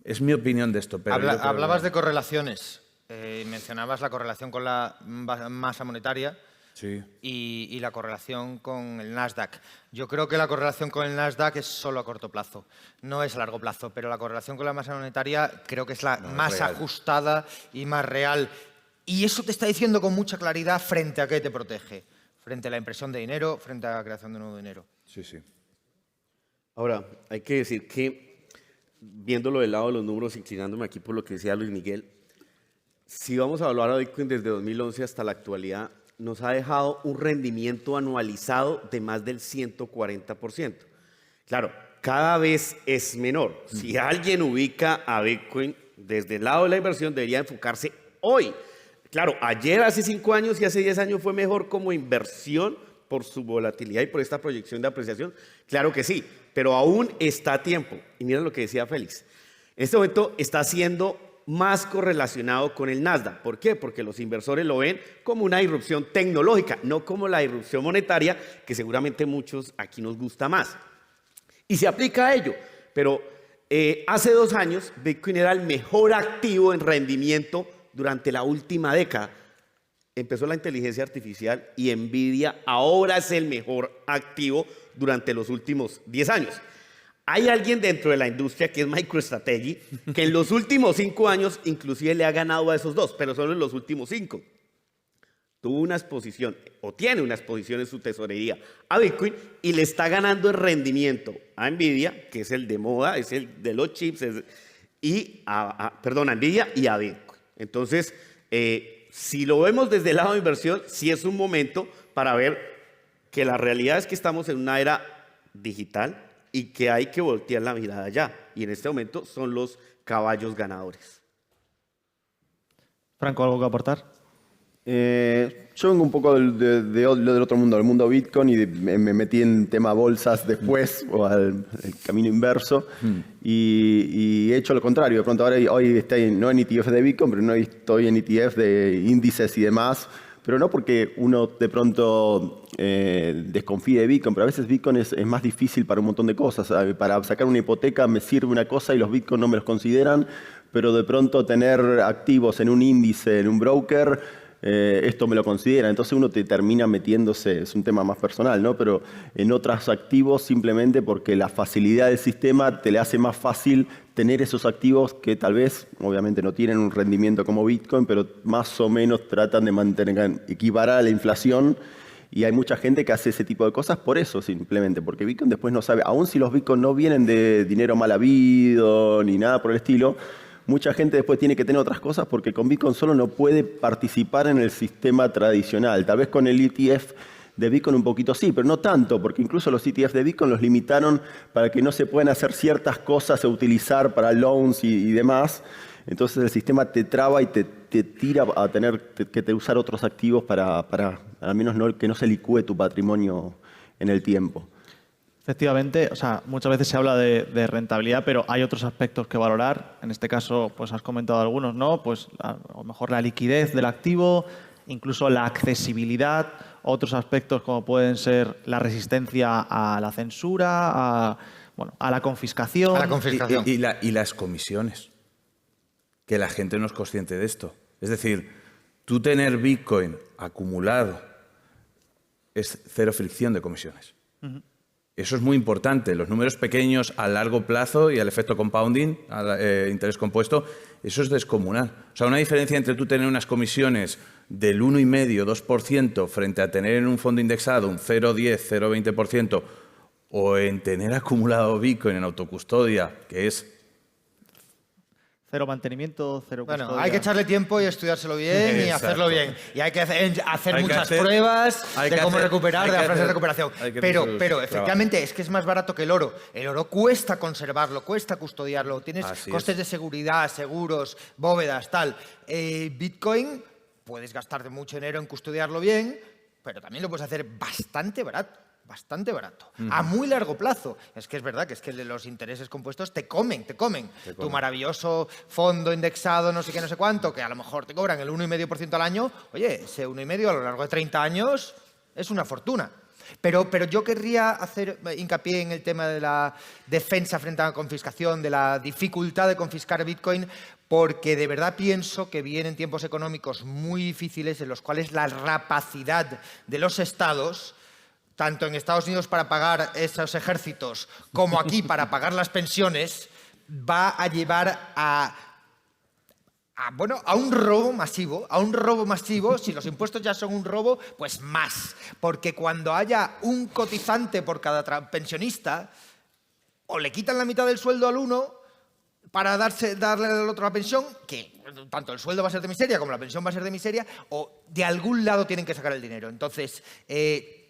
Es mi opinión de esto. Pero Hablabas de correlaciones. Mencionabas la correlación con la masa monetaria. Sí. Y la correlación con el Nasdaq. Yo creo que la correlación con el Nasdaq es solo a corto plazo, no es a largo plazo, pero la correlación con la masa monetaria creo que es la más ajustada y más real. Y eso te está diciendo con mucha claridad frente a qué te protege, frente a la impresión de dinero, frente a la creación de nuevo dinero. Sí, sí. Ahora, hay que decir que, viéndolo del lado de los números, inclinándome aquí por lo que decía Luis Miguel, si vamos a evaluar a Bitcoin desde 2011 hasta la actualidad, nos ha dejado un rendimiento anualizado de más del 140%. Claro, cada vez es menor. Si alguien ubica a Bitcoin desde el lado de la inversión, debería enfocarse hoy. Claro, ayer, hace 5 años y hace 10 años fue mejor como inversión por su volatilidad y por esta proyección de apreciación. Claro que sí, pero aún está a tiempo. Y miren lo que decía Félix. En este momento está siendo más correlacionado con el Nasdaq. ¿Por qué? Porque los inversores lo ven como una irrupción tecnológica, no como la irrupción monetaria, que seguramente muchos aquí nos gusta más. Y se aplica a ello, pero hace 2 años Bitcoin era el mejor activo en rendimiento durante la última década. Empezó la inteligencia artificial y Nvidia ahora es el mejor activo durante los últimos 10 años. Hay alguien dentro de la industria que es MicroStrategy, que en los últimos 5 años inclusive le ha ganado a esos dos, pero solo en los últimos 5. Tuvo una exposición, o tiene una exposición en su tesorería a Bitcoin y le está ganando el rendimiento a Nvidia, que es el de moda, es el de los chips, a Nvidia y a Bitcoin. Entonces, si lo vemos desde el lado de inversión, sí es un momento para ver que la realidad es que estamos en una era digital y que hay que voltear la mirada allá. Y en este momento son los caballos ganadores. Franco, ¿algo que aportar? Yo vengo un poco del otro mundo, del mundo Bitcoin, y me metí en tema bolsas después, o el camino inverso, y he hecho lo contrario. De pronto ahora hoy estoy no en ETF de Bitcoin, pero no estoy en ETF de índices y demás, pero no porque uno de pronto desconfíe de Bitcoin, pero a veces Bitcoin es más difícil para un montón de cosas. Para sacar una hipoteca me sirve una cosa y los Bitcoin no me los consideran, pero de pronto tener activos en un índice, en un broker, esto me lo considera. Entonces uno te termina metiéndose, es un tema más personal, ¿no? Pero en otros activos simplemente porque la facilidad del sistema te le hace más fácil tener esos activos que tal vez, obviamente no tienen un rendimiento como Bitcoin, pero más o menos tratan de mantener, equiparar a la inflación. Y hay mucha gente que hace ese tipo de cosas por eso, simplemente, porque Bitcoin después no sabe, aun si los Bitcoin no vienen de dinero mal habido ni nada por el estilo, mucha gente después tiene que tener otras cosas porque con Bitcoin solo no puede participar en el sistema tradicional. Tal vez con el ETF de Bitcoin un poquito sí, pero no tanto, porque incluso los ETF de Bitcoin los limitaron para que no se puedan hacer ciertas cosas o utilizar para loans y demás. Entonces el sistema te traba y te tira a tener que usar otros activos para al menos que no se licúe tu patrimonio en el tiempo. Efectivamente, o sea, muchas veces se habla de rentabilidad, pero hay otros aspectos que valorar. En este caso, pues has comentado algunos, ¿no? Pues a lo mejor la liquidez del activo, incluso la accesibilidad, otros aspectos como pueden ser la resistencia a la censura, a la confiscación. A la confiscación. Y las comisiones. Que la gente no es consciente de esto. Es decir, tú tener Bitcoin acumulado es cero fricción de comisiones. Eso es muy importante. Los números pequeños a largo plazo y al efecto compounding, al interés compuesto, eso es descomunal. O sea, una diferencia entre tú tener unas comisiones del 1,5%, 2% frente a tener en un fondo indexado un 0,10%, 0,20% o en tener acumulado Bitcoin en autocustodia, que es... Cero mantenimiento, cero custodia. Bueno, hay que echarle tiempo y estudiárselo bien y Exacto. hacerlo bien. Y hay que hacer Hay que muchas hacer- pruebas hay de que cómo hacer- recuperar, hay de que las frases de hacer- recuperación. hay que Pero hacer sus efectivamente es que es más barato que el oro. El oro cuesta conservarlo, cuesta custodiarlo. Tienes Así costes es. de seguridad, seguros, bóvedas, tal. Bitcoin, puedes gastarte mucho dinero en custodiarlo bien, pero también lo puedes hacer bastante barato. Bastante barato. A muy largo plazo. Es que es verdad que es que los intereses compuestos te comen. Tu maravilloso fondo indexado, no sé qué, no sé cuánto, que a lo mejor te cobran el 1,5% al año. Oye, ese 1,5% a lo largo de 30 años es una fortuna. Pero yo querría hacer hincapié en el tema de la defensa frente a la confiscación, de la dificultad de confiscar Bitcoin, porque de verdad pienso que vienen tiempos económicos muy difíciles en los cuales la rapacidad de los estados, tanto en Estados Unidos para pagar esos ejércitos como aquí para pagar las pensiones, va a llevar a un robo masivo. Si los impuestos ya son un robo, pues más. Porque cuando haya un cotizante por cada pensionista, o le quitan la mitad del sueldo al uno para darle al otro la pensión, que tanto el sueldo va a ser de miseria como la pensión va a ser de miseria, o de algún lado tienen que sacar el dinero. Entonces,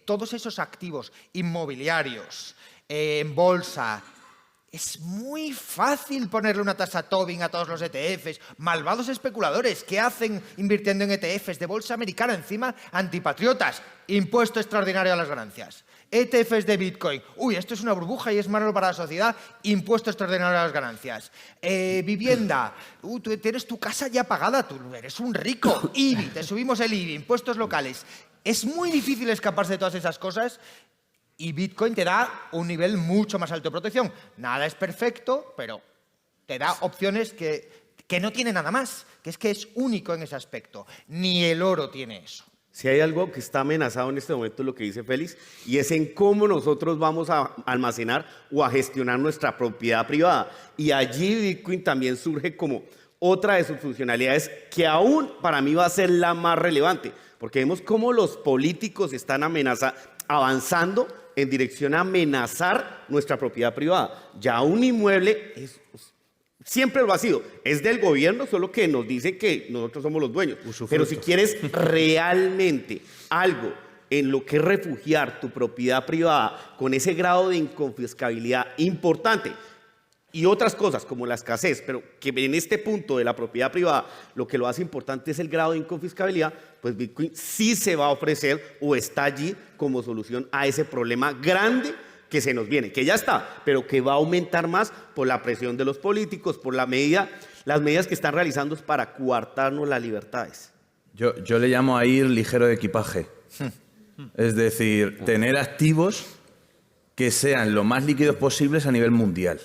todos esos activos inmobiliarios, en bolsa, es muy fácil ponerle una tasa Tobin a todos los ETFs. Malvados especuladores, ¿qué hacen invirtiendo en ETFs de bolsa americana? Encima, antipatriotas, impuesto extraordinario a las ganancias. ETFs de Bitcoin, uy, esto es una burbuja y es malo para la sociedad, impuesto extraordinario a las ganancias. Vivienda, tú tienes tu casa ya pagada, tú eres un rico. IBI, te subimos el IBI, impuestos locales. Es muy difícil escaparse de todas esas cosas. Y Bitcoin te da un nivel mucho más alto de protección. Nada es perfecto, pero te da opciones que no tiene nada más, que es único en ese aspecto. Ni el oro tiene eso. Si hay algo que está amenazado en este momento, es lo que dice Félix, y es en cómo nosotros vamos a almacenar o a gestionar nuestra propiedad privada. Y allí Bitcoin también surge como otra de sus funcionalidades que aún para mí va a ser la más relevante, porque vemos cómo los políticos están avanzando en dirección a amenazar nuestra propiedad privada. Ya un inmueble siempre lo ha sido, es del gobierno, solo que nos dicen que nosotros somos los dueños. Pero si quieres realmente algo en lo que refugiar tu propiedad privada con ese grado de inconfiscabilidad importante, y otras cosas como la escasez, pero que en este punto de la propiedad privada lo que lo hace importante es el grado de inconfiscabilidad, pues Bitcoin sí se va a ofrecer o está allí como solución a ese problema grande que se nos viene, que ya está, pero que va a aumentar más por la presión de los políticos, por las medidas que están realizando para coartarnos las libertades. Yo le llamo a ir ligero de equipaje. Es decir, tener activos que sean lo más líquidos posibles a nivel mundial.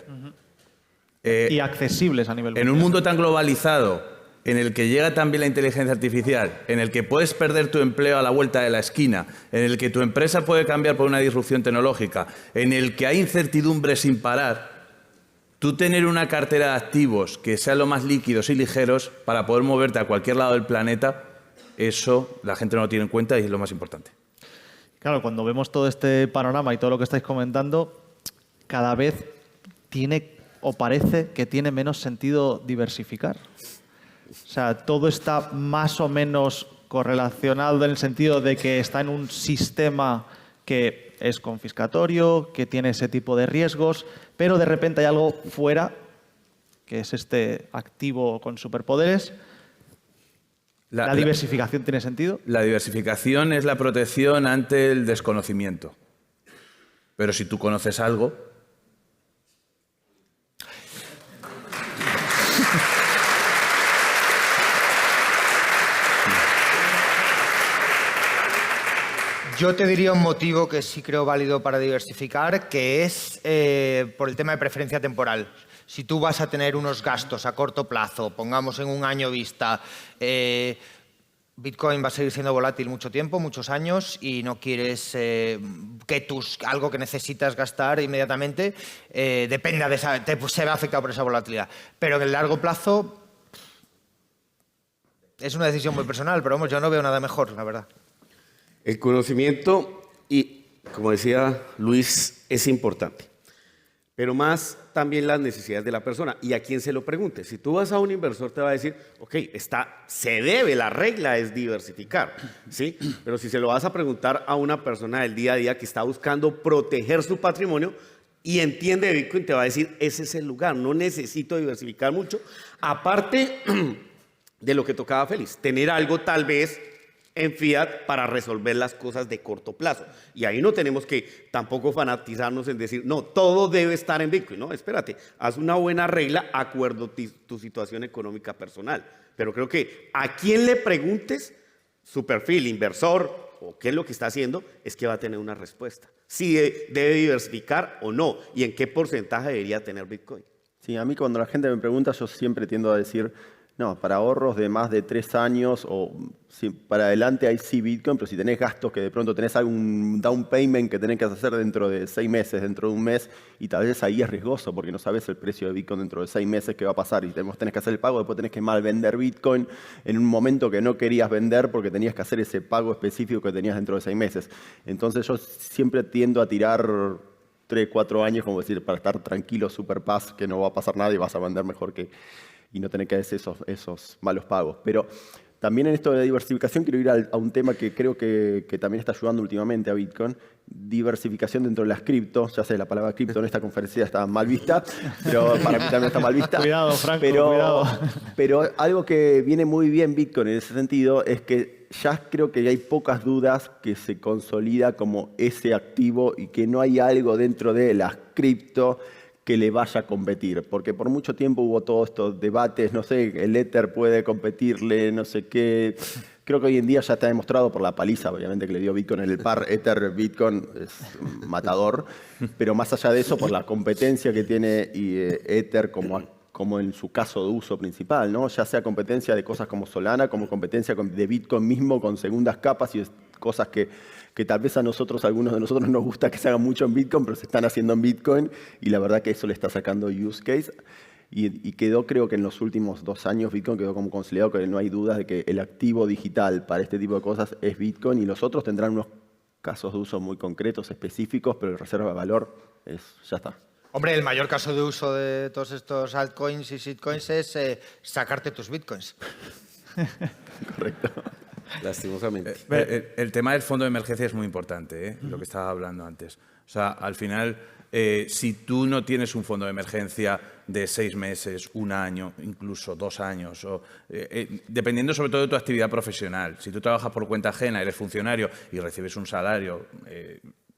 Y accesibles a nivel mundial. En un mundo tan globalizado, en el que llega también la inteligencia artificial, en el que puedes perder tu empleo a la vuelta de la esquina, en el que tu empresa puede cambiar por una disrupción tecnológica, en el que hay incertidumbre sin parar, tú tener una cartera de activos que sean lo más líquidos y ligeros para poder moverte a cualquier lado del planeta, eso la gente no lo tiene en cuenta y es lo más importante. Claro, cuando vemos todo este panorama y todo lo que estáis comentando, cada vez tiene o parece que tiene menos sentido diversificar. O sea, todo está más o menos correlacionado en el sentido de que está en un sistema que es confiscatorio, que tiene ese tipo de riesgos, pero de repente hay algo fuera, que es este activo con superpoderes. ¿La diversificación tiene sentido? La diversificación es la protección ante el desconocimiento. Pero si tú conoces algo... Yo te diría un motivo que sí creo válido para diversificar, que es por el tema de preferencia temporal. Si tú vas a tener unos gastos a corto plazo, pongamos en un año vista, Bitcoin va a seguir siendo volátil mucho tiempo, muchos años, y no quieres que algo que necesitas gastar inmediatamente dependa de se ve afectado por esa volatilidad. Pero en el largo plazo es una decisión muy personal, pero vamos, yo no veo nada mejor, la verdad. El conocimiento y, como decía Luis, es importante, pero más también las necesidades de la persona y a quién se lo pregunte. Si tú vas a un inversor te va a decir, ok, la regla es diversificar, ¿sí? Pero si se lo vas a preguntar a una persona del día a día que está buscando proteger su patrimonio y entiende Bitcoin, te va a decir, ese es el lugar, no necesito diversificar mucho. Aparte de lo que tocaba Félix, tener algo tal vez en fiat para resolver las cosas de corto plazo. Y ahí no tenemos que tampoco fanatizarnos en decir, no, todo debe estar en Bitcoin. No, espérate, haz una buena regla, acuerdo tu situación económica personal. Pero creo que a quien le preguntes, su perfil, inversor, o qué es lo que está haciendo, es que va a tener una respuesta. Si debe diversificar o no, y en qué porcentaje debería tener Bitcoin. Sí, a mí cuando la gente me pregunta, yo siempre tiendo a decir, no, para ahorros de más de 3 años o si para adelante hay sí Bitcoin, pero si tenés gastos que de pronto tenés algún down payment que tenés que hacer dentro de 6 meses, dentro de un mes, y tal vez ahí es riesgoso porque no sabes el precio de Bitcoin dentro de 6 meses qué va a pasar y tenés que hacer el pago, después tenés que mal vender Bitcoin en un momento que no querías vender porque tenías que hacer ese pago específico que tenías dentro de 6 meses. Entonces yo siempre tiendo a tirar 3, 4 años, como decir, para estar tranquilo, super paz, que no va a pasar nada y vas a vender mejor y no tener que hacer esos malos pagos. Pero también en esto de diversificación quiero ir a un tema que creo que también está ayudando últimamente a Bitcoin. Diversificación dentro de las cripto. Ya sé, la palabra cripto en esta conferencia está mal vista, pero para mí también está mal vista. Cuidado, Franco, cuidado. Pero algo que viene muy bien Bitcoin en ese sentido es que ya creo que hay pocas dudas que se consolida como ese activo y que no hay algo dentro de las cripto que le vaya a competir. Porque por mucho tiempo hubo todos estos debates, no sé, el Ether puede competirle, no sé qué. Creo que hoy en día ya está demostrado por la paliza, obviamente, que le dio Bitcoin en el par. Ether-Bitcoin es matador. Pero más allá de eso, por la competencia que tiene Ether como en su caso de uso principal, ¿no? Ya sea competencia de cosas como Solana, como competencia de Bitcoin mismo con segundas capas y cosas que tal vez algunos de nosotros nos gusta que se hagan mucho en Bitcoin, pero se están haciendo en Bitcoin y la verdad que eso le está sacando use case. Y quedó, creo que en los últimos 2 años, Bitcoin quedó como consolidado, que no hay dudas de que el activo digital para este tipo de cosas es Bitcoin y los otros tendrán unos casos de uso muy concretos, específicos, pero el reserva de valor ya está. Hombre, el mayor caso de uso de todos estos altcoins y shitcoins es sacarte tus bitcoins. Correcto. Lastimosamente. El tema del fondo de emergencia es muy importante, lo que estaba hablando antes. O sea, al final, si tú no tienes un fondo de emergencia de 6 meses, 1 año, incluso 2 años, dependiendo sobre todo de tu actividad profesional, si tú trabajas por cuenta ajena, eres funcionario y recibes un salario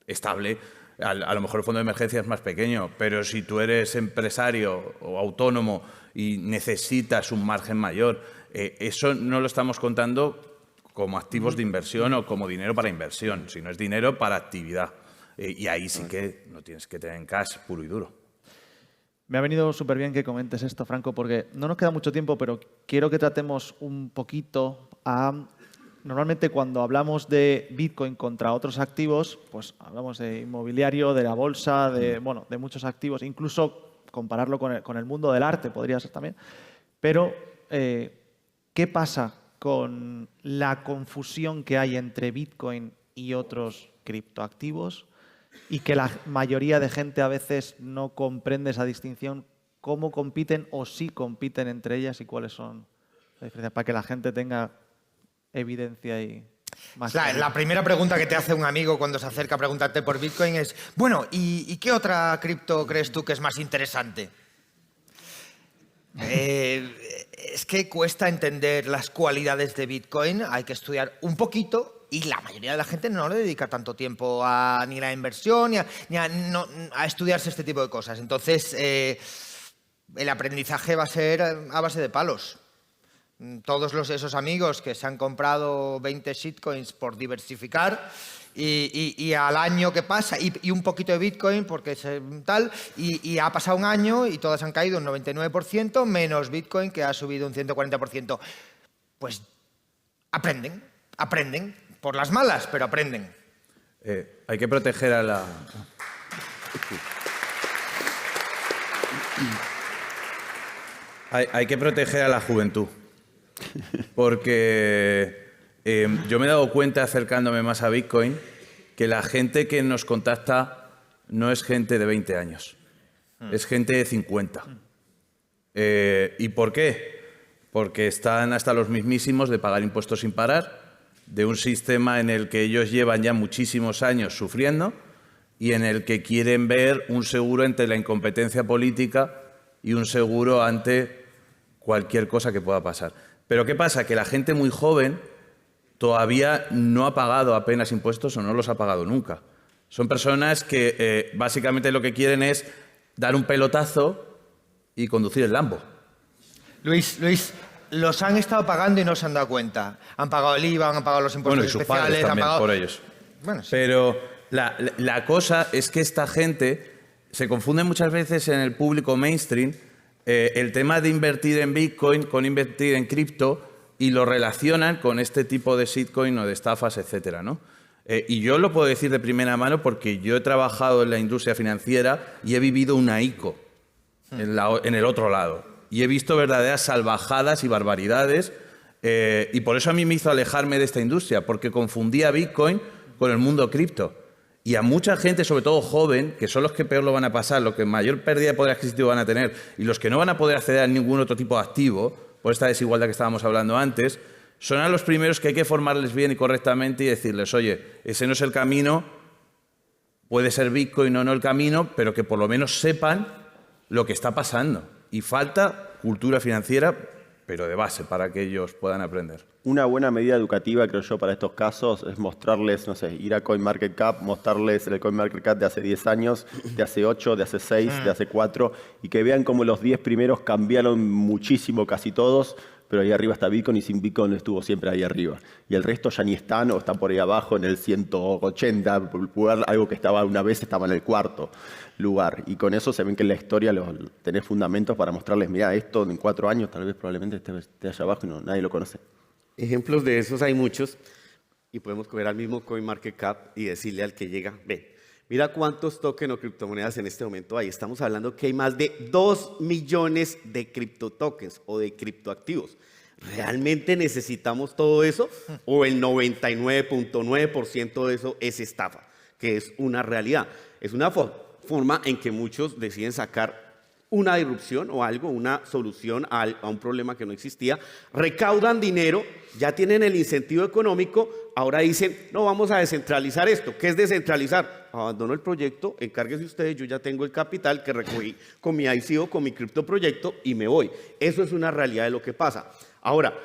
estable, a lo mejor el fondo de emergencia es más pequeño, pero si tú eres empresario o autónomo y necesitas un margen mayor, eso no lo estamos contando como activos de inversión o como dinero para inversión, sino es dinero para actividad. Y ahí sí que no tienes que tener en cash puro y duro. Me ha venido súper bien que comentes esto, Franco, porque no nos queda mucho tiempo, pero quiero que tratemos un poquito Normalmente cuando hablamos de Bitcoin contra otros activos, pues hablamos de inmobiliario, de la bolsa, de muchos activos, incluso compararlo con el mundo del arte podría ser también. Pero, ¿qué pasa con la confusión que hay entre Bitcoin y otros criptoactivos y que la mayoría de gente a veces no comprende esa distinción? ¿Cómo compiten o si compiten entre ellas y cuáles son las diferencias? Para que la gente tenga evidencia y más. La primera pregunta que te hace un amigo cuando se acerca a preguntarte por Bitcoin es, bueno, ¿y qué otra cripto crees tú que es más interesante? Es que cuesta entender las cualidades de Bitcoin, hay que estudiar un poquito y la mayoría de la gente no le dedica tanto tiempo ni a la inversión ni a estudiarse este tipo de cosas. Entonces, el aprendizaje va a ser a base de palos. Todos esos amigos que se han comprado 20 shitcoins por diversificar y al año que pasa, y un poquito de Bitcoin porque es tal, y ha pasado un año y todas han caído un 99%, menos Bitcoin que ha subido un 140%. Pues aprenden por las malas, pero aprenden. Hay que proteger a la... Hay que proteger a la juventud. Porque yo me he dado cuenta, acercándome más a Bitcoin, que la gente que nos contacta no es gente de 20 años, es gente de 50. ¿Y por qué? Porque están hasta los mismísimos de pagar impuestos sin parar, de un sistema en el que ellos llevan ya muchísimos años sufriendo y en el que quieren ver un seguro entre la incompetencia política y un seguro ante cualquier cosa que pueda pasar. Pero ¿qué pasa? Que la gente muy joven todavía no ha pagado apenas impuestos o no los ha pagado nunca. Son personas que básicamente lo que quieren es dar un pelotazo y conducir el Lambo. Luis, los han estado pagando y no se han dado cuenta. Han pagado el IVA, han pagado los impuestos y sus especiales, padres también, han pagado... por ellos. Bueno, sí. Pero la cosa es que esta gente se confunde muchas veces en el público mainstream el tema de invertir en Bitcoin con invertir en cripto y lo relacionan con este tipo de shitcoin o de estafas, etcétera, ¿no? Y yo lo puedo decir de primera mano porque yo he trabajado en la industria financiera y he vivido una ICO en el otro lado. Y he visto verdaderas salvajadas y barbaridades y por eso a mí me hizo alejarme de esta industria, porque confundía Bitcoin con el mundo cripto. Y a mucha gente, sobre todo joven, que son los que peor lo van a pasar, los que mayor pérdida de poder adquisitivo van a tener y los que no van a poder acceder a ningún otro tipo de activo, por esta desigualdad que estábamos hablando antes, son a los primeros que hay que formarles bien y correctamente y decirles, oye, ese no es el camino, puede ser Bitcoin o no el camino, pero que por lo menos sepan lo que está pasando. Y falta cultura financiera, pero de base, para que ellos puedan aprender. Una buena medida educativa, creo yo, para estos casos es mostrarles, no sé, ir a CoinMarketCap, mostrarles el CoinMarketCap de hace 10 años, de hace 8, de hace 6, de hace 4, y que vean cómo los 10 primeros cambiaron muchísimo, casi todos, pero ahí arriba está Bitcoin y sin Bitcoin estuvo siempre ahí arriba. Y el resto ya ni están o están por ahí abajo en el 180, algo que estaba una vez estaba en el 4º lugar. Y con eso se ven que en la historia tenés fundamentos para mostrarles, mira, esto en 4 años tal vez probablemente esté allá abajo y nadie lo conoce. Ejemplos de esos hay muchos y podemos coger al mismo CoinMarketCap y decirle al que llega, ven, mira cuántos tokens o criptomonedas en este momento hay. Estamos hablando que hay más de 2 millones de criptotokens o de criptoactivos. ¿Realmente necesitamos todo eso? ¿O el 99.9% de eso es estafa? Que es una realidad. Es una forma en que muchos deciden sacar una disrupción o algo, una solución a un problema que no existía, recaudan dinero, ya tienen el incentivo económico, ahora dicen, no, vamos a descentralizar esto. ¿Qué es descentralizar? Abandono el proyecto, encárguense ustedes, yo ya tengo el capital que recogí con mi ICO, con mi criptoproyecto y me voy. Eso es una realidad de lo que pasa. Ahora,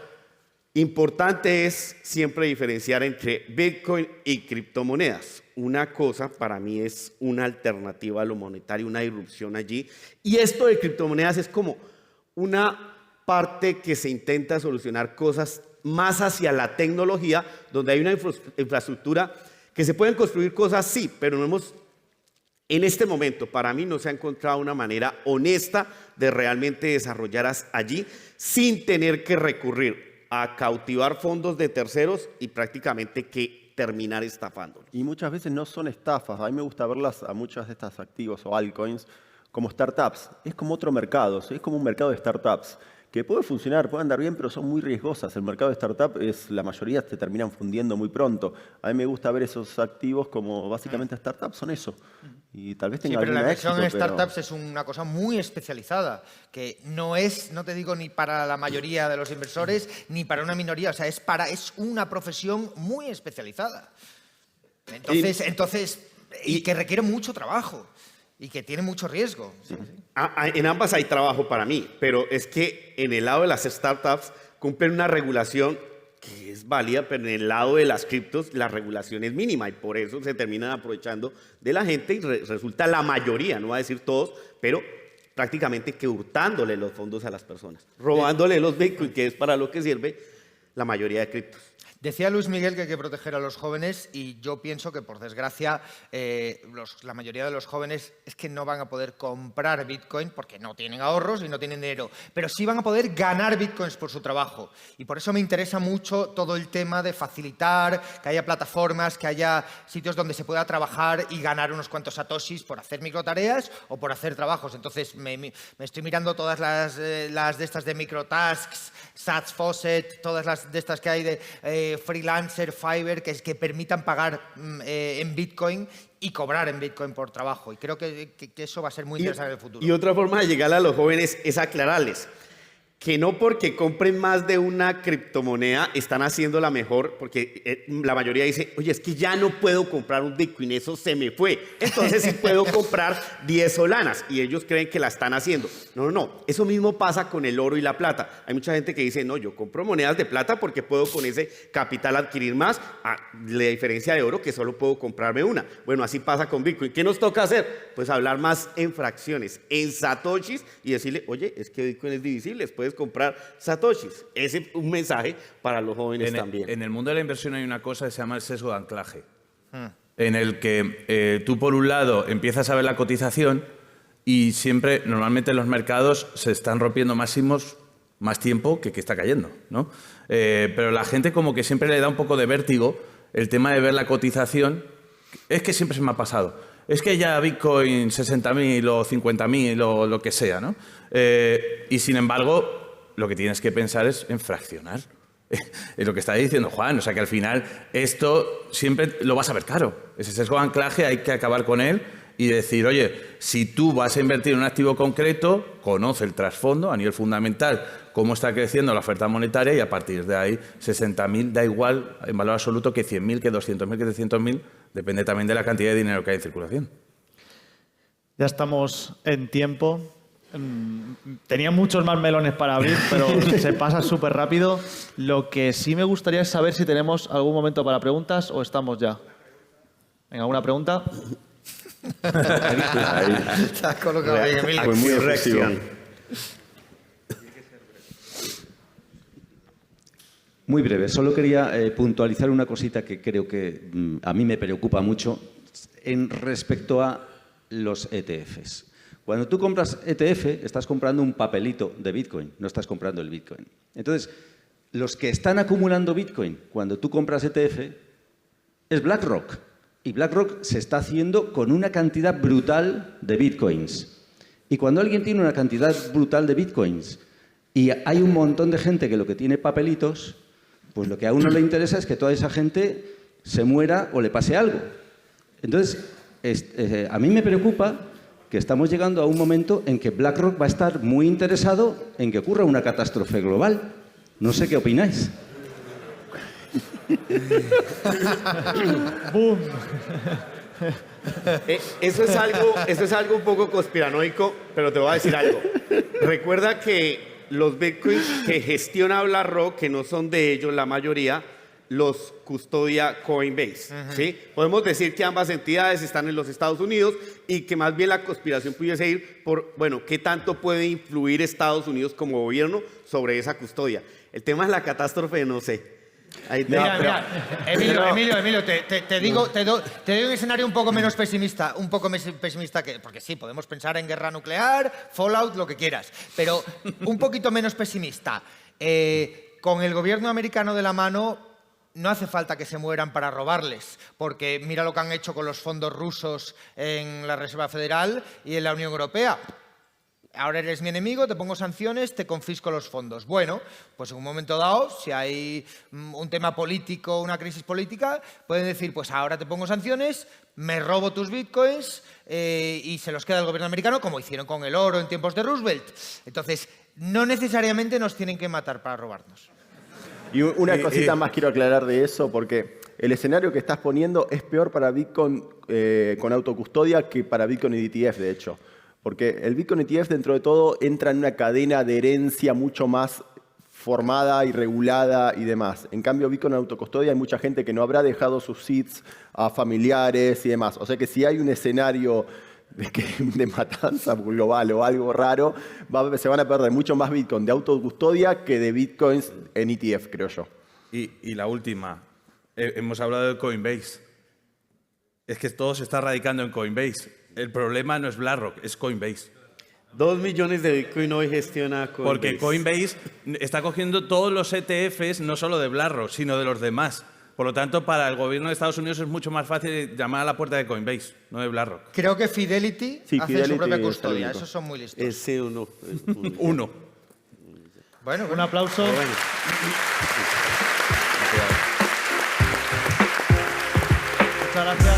importante es siempre diferenciar entre Bitcoin y criptomonedas. Una cosa para mí es una alternativa a lo monetario, una irrupción allí. Y esto de criptomonedas es como una parte que se intenta solucionar cosas más hacia la tecnología, donde hay una infraestructura que se pueden construir cosas, sí, pero no hemos, en este momento, para mí no se ha encontrado una manera honesta de realmente desarrollar allí sin tener que recurrir a cautivar fondos de terceros y prácticamente que terminar estafándolos. Y muchas veces no son estafas. A mí me gusta verlas a muchas de estas activos o altcoins como startups. Es como otro mercado, es como un mercado de startups que puede funcionar, puede andar bien, pero son muy riesgosas. El mercado de startup la mayoría se terminan fundiendo muy pronto. A mí me gusta ver esos activos como básicamente startups son eso. Y tal vez tenga pero la algún inversión éxito, en startups es una cosa muy especializada, que no es, no te digo ni para la mayoría de los inversores, ni para una minoría, o sea, es una profesión muy especializada. Entonces, y que requiere mucho trabajo y que tiene mucho riesgo. Sí. En ambas hay trabajo para mí, pero es que en el lado de las startups cumplen una regulación que es válida, pero en el lado de las criptos la regulación es mínima y por eso se terminan aprovechando de la gente y resulta la mayoría, no voy a decir todos, pero prácticamente que hurtándole los fondos a las personas, robándole los Bitcoin, que es para lo que sirve la mayoría de criptos. Decía Luis Miguel que hay que proteger a los jóvenes y yo pienso que, por desgracia, la mayoría de los jóvenes es que no van a poder comprar Bitcoin porque no tienen ahorros y no tienen dinero, pero sí van a poder ganar Bitcoins por su trabajo. Y por eso me interesa mucho todo el tema de facilitar, que haya plataformas, que haya sitios donde se pueda trabajar y ganar unos cuantos satoshis por hacer microtareas o por hacer trabajos. Entonces, me estoy mirando todas las de estas de microtasks, Sats Fawcett, todas las de estas que hay de Freelancer, Fiverr, que permitan pagar en Bitcoin y cobrar en Bitcoin por trabajo. Y creo que eso va a ser muy interesante en el futuro. Y otra forma de llegar a los jóvenes es aclararles que no porque compren más de una criptomoneda están haciendo la mejor, porque la mayoría dice, oye, es que ya no puedo comprar un Bitcoin, eso se me fue. Entonces sí puedo comprar 10 solanas y ellos creen que la están haciendo. No. Eso mismo pasa con el oro y la plata. Hay mucha gente que dice, no, yo compro monedas de plata porque puedo con ese capital adquirir más, a la diferencia de oro que solo puedo comprarme una. Bueno, así pasa con Bitcoin. ¿Qué nos toca hacer? Pues hablar más en fracciones, en satoshis y decirle, oye, es que Bitcoin es divisible, puedes comprar satoshis. Ese es un mensaje para los jóvenes también. En el mundo de la inversión hay una cosa que se llama el sesgo de anclaje, en el que tú, por un lado, empiezas a ver la cotización y siempre, normalmente en los mercados, se están rompiendo máximos más tiempo que está cayendo, ¿no? Pero la gente como que siempre le da un poco de vértigo el tema de ver la cotización. Es que siempre se me ha pasado. Es que ya Bitcoin 60.000 o 50.000 o lo que sea, ¿no? Y sin embargo, lo que tienes que pensar es en fraccionar. Es lo que está diciendo Juan. O sea, que al final esto siempre lo vas a ver caro. Ese sesgo de anclaje hay que acabar con él y decir, oye, si tú vas a invertir en un activo concreto, conoce el trasfondo a nivel fundamental, cómo está creciendo la oferta monetaria y a partir de ahí 60.000 da igual en valor absoluto que 100.000, que 200.000, que 300.000, depende también de la cantidad de dinero que hay en circulación. Ya estamos en tiempo. Tenía muchos más melones para abrir, pero se pasa súper rápido. Lo que sí me gustaría es saber si tenemos algún momento para preguntas o estamos ya. Venga, ¿alguna pregunta? Está colocado bien, Emilio. Fue muy efusivo. Muy breve, solo quería puntualizar una cosita que creo que a mí me preocupa mucho en respecto a los ETFs. Cuando tú compras ETF, estás comprando un papelito de Bitcoin, no estás comprando el Bitcoin. Entonces, los que están acumulando Bitcoin cuando tú compras ETF es BlackRock. Y BlackRock se está haciendo con una cantidad brutal de Bitcoins. Y cuando alguien tiene una cantidad brutal de Bitcoins y hay un montón de gente que lo que tiene papelitos, pues lo que a uno le interesa es que toda esa gente se muera o le pase algo. Entonces, a mí me preocupa que estamos llegando a un momento en que BlackRock va a estar muy interesado en que ocurra una catástrofe global. No sé qué opináis. ¡Boom! Eso es algo un poco conspiranoico, pero te voy a decir algo. Recuerda que los bitcoins que gestiona BlackRock, que no son de ellos la mayoría, los custodia Coinbase. ¿Sí? Podemos decir que ambas entidades están en los Estados Unidos y que más bien la conspiración pudiese ir por, bueno, ¿qué tanto puede influir Estados Unidos como gobierno sobre esa custodia? El tema es la catástrofe, no sé. Ahí te Mira, Emilio, te doy un escenario un poco menos pesimista, porque sí, podemos pensar en guerra nuclear, Fallout, lo que quieras, pero un poquito menos pesimista. Con el gobierno americano de la mano, no hace falta que se mueran para robarles, porque mira lo que han hecho con los fondos rusos en la Reserva Federal y en la Unión Europea. Ahora eres mi enemigo, te pongo sanciones, te confisco los fondos. Bueno, pues en un momento dado, si hay un tema político, una crisis política, pueden decir, pues ahora te pongo sanciones, me robo tus bitcoins y se los queda el gobierno americano, como hicieron con el oro en tiempos de Roosevelt. Entonces, no necesariamente nos tienen que matar para robarnos. Y una cosita más quiero aclarar de eso, porque el escenario que estás poniendo es peor para Bitcoin con autocustodia que para Bitcoin y ETF, de hecho. Porque el Bitcoin ETF, dentro de todo, entra en una cadena de herencia mucho más formada y regulada y demás. En cambio, Bitcoin en autocustodia hay mucha gente que no habrá dejado sus seeds a familiares y demás. O sea que si hay un escenario de matanza global o algo raro, se van a perder mucho más Bitcoin de autocustodia que de Bitcoins en ETF, creo yo. Y la última, hemos hablado de Coinbase. Es que todo se está radicando en Coinbase. El problema no es BlackRock, es Coinbase. 2 millones de Bitcoin hoy gestiona Coinbase. Porque Coinbase está cogiendo todos los ETFs, no solo de BlackRock, sino de los demás. Por lo tanto, para el gobierno de Estados Unidos es mucho más fácil llamar a la puerta de Coinbase, no de BlackRock. Creo que Fidelity hace su propia custodia. Esos son muy listos. Ese uno. Uno. Bueno, Un aplauso. Bueno. Muchas gracias.